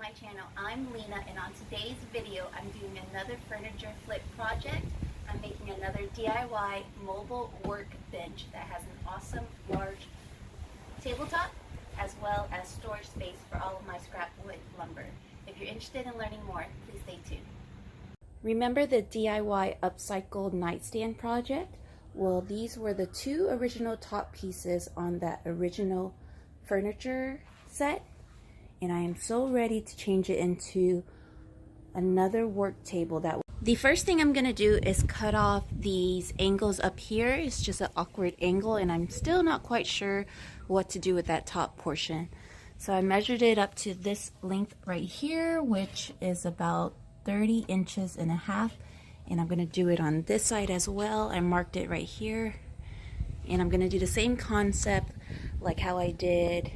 my channel. I'm Lena, and on today's video I'm doing another furniture flip project. I'm making another DIY mobile workbench that has an awesome large tabletop as well as storage space for all of my scrap wood lumber. If you're interested in learning more, please stay tuned. Remember the DIY upcycled nightstand project? Well, these were the two original top pieces on that original furniture set, and I am so ready to change it into another work table. The first thing I'm going to do is cut off these angles up here. It's just an awkward angle, and I'm still not quite sure what to do with that top portion. So I measured it up to this length right here, which is about 30 inches and a half, and I'm going to do it on this side as well. I marked it right here, and I'm going to do the same concept like how I did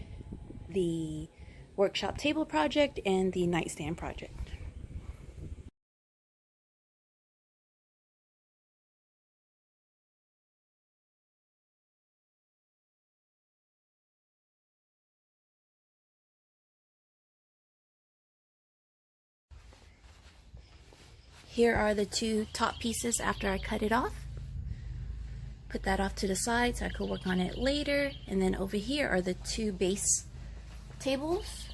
the workshop table project and the nightstand project. Here are the two top pieces after I cut it off. Put that off to the side so I could work on it later. And then over here are the two base tables,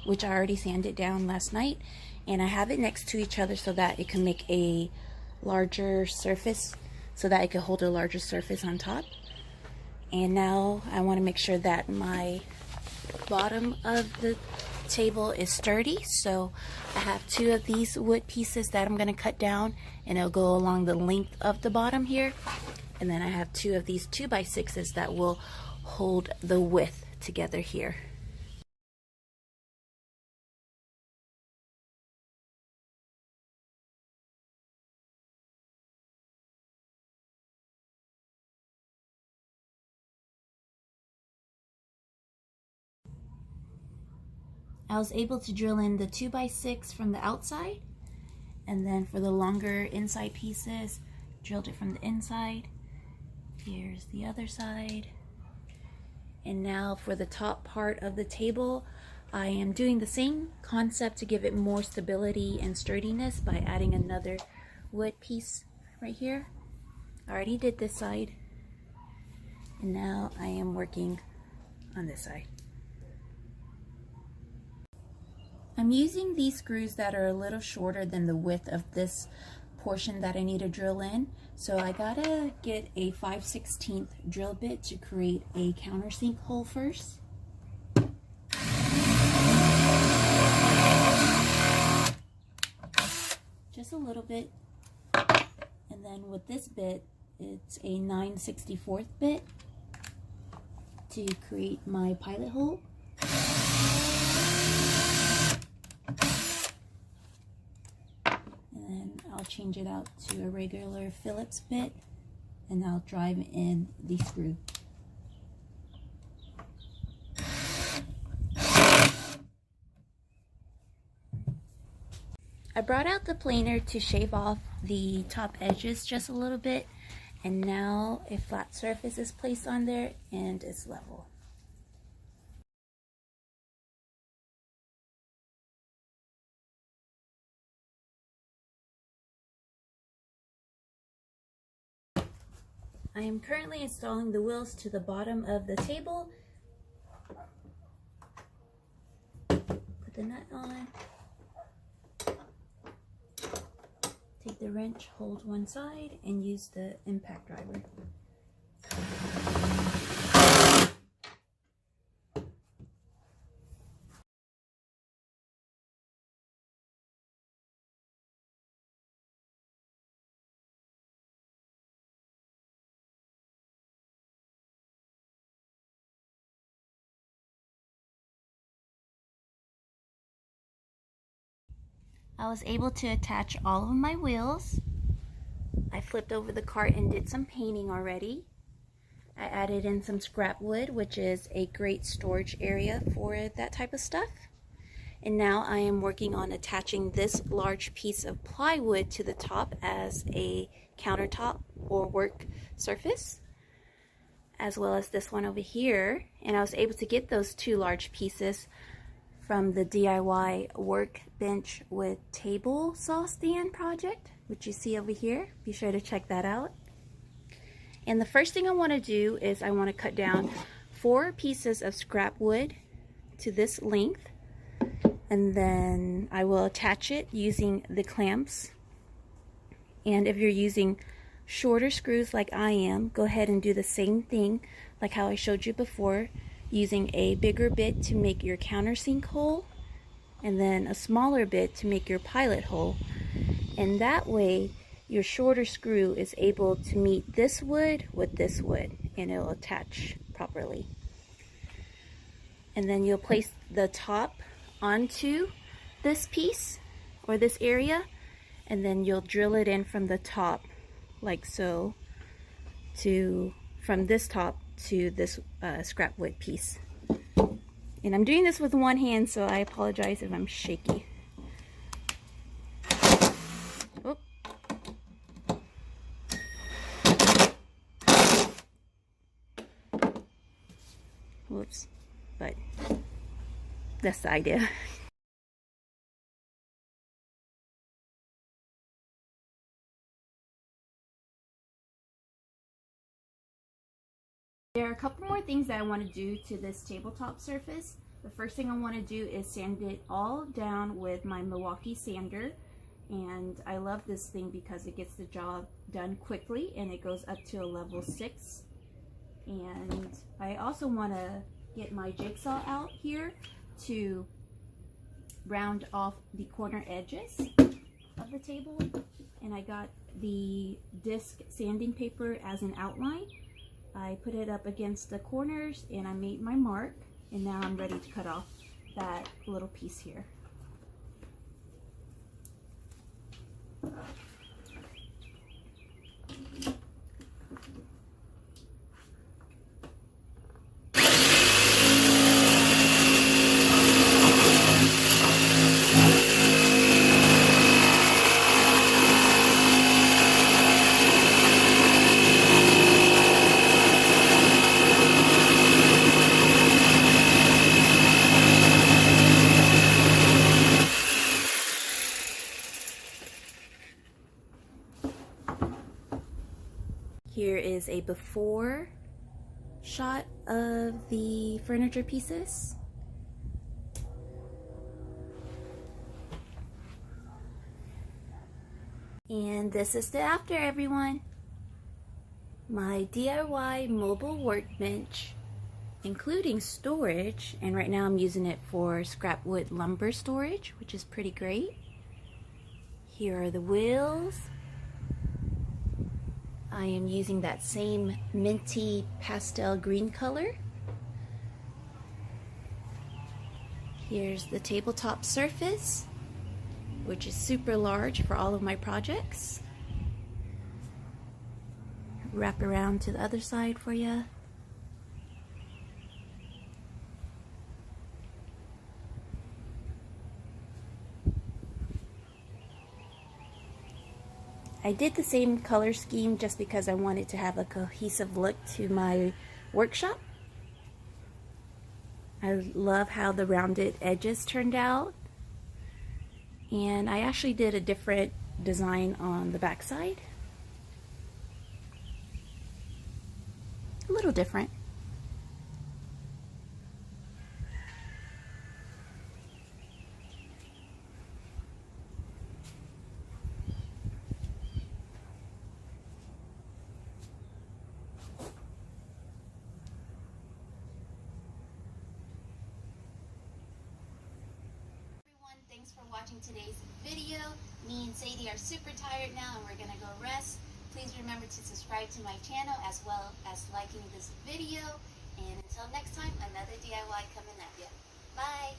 which I already sanded down last night. And I have it next to each other so that it can make a larger surface, so that it can hold a larger surface on top. And now I want to make sure that my bottom of the table is sturdy, so I have two of these wood pieces that I'm going to cut down, and it'll go along the length of the bottom here. And then I have two of these 2x6s that will hold the width together here. I was able to drill in the 2x6 from the outside, and then for the longer inside pieces, drilled it from the inside. Here's the other side. And now for the top part of the table, I am doing the same concept to give it more stability and sturdiness by adding another wood piece right here. I already did this side, and now I am working on this side. I'm using these screws that are a little shorter than the width of this portion that I need to drill in. So I gotta get a 5/16 drill bit to create a countersink hole first. Just a little bit. And then with this bit, it's a 9/64 bit to create my pilot hole. I'll change it out to a regular Phillips bit, and I'll drive in the screw. I brought out the planer to shave off the top edges just a little bit, and now a flat surface is placed on there and it's level. I am currently installing the wheels to the bottom of the table. Put the nut on. Take the wrench, hold one side, and use the impact driver. I was able to attach all of my wheels. I flipped over the cart and did some painting already. I added in some scrap wood, which is a great storage area for that type of stuff. And now I am working on attaching this large piece of plywood to the top as a countertop or work surface, as well as this one over here. And I was able to get those two large pieces from the DIY Workbench with table saw stand project, which you see over here. Be sure to check that out. And the first thing I want to do is I want to cut down 4 pieces of scrap wood to this length, and then I will attach it using the clamps. And if you're using shorter screws like I am, go ahead and do the same thing like how I showed you before, using a bigger bit to make your countersink hole and then a smaller bit to make your pilot hole. And that way your shorter screw is able to meet this wood with this wood and it'll attach properly. And then you'll place the top onto this piece or this area, and then you'll drill it in from the top like so, from this top to this scrap wood piece. And I'm doing this with one hand, so I apologize if I'm shaky. Oop. Whoops, but that's the idea. There are a couple more things that I want to do to this tabletop surface. The first thing I want to do is sand it all down with my Milwaukee sander. And I love this thing because it gets the job done quickly and it goes up to a level 6. And I also want to get my jigsaw out here to round off the corner edges of the table. And I got the disc sanding paper as an outline. I put it up against the corners and I made my mark, and now I'm ready to cut off that little piece here. Here is a before shot of the furniture pieces. And this is the after, everyone. My DIY mobile workbench, including storage, and right now I'm using it for scrap wood lumber storage, which is pretty great. Here are the wheels. I am using that same minty pastel green color. Here's the tabletop surface, which is super large for all of my projects. Wrap around to the other side for you. I did the same color scheme just because I wanted to have a cohesive look to my workshop. I love how the rounded edges turned out. And I actually did a different design on the back side. A little different. Thanks for watching today's video. Me and Sadie are super tired now and we're gonna go rest. Please remember to subscribe to my channel as well as liking this video. And until next time, another DIY coming at you. Bye!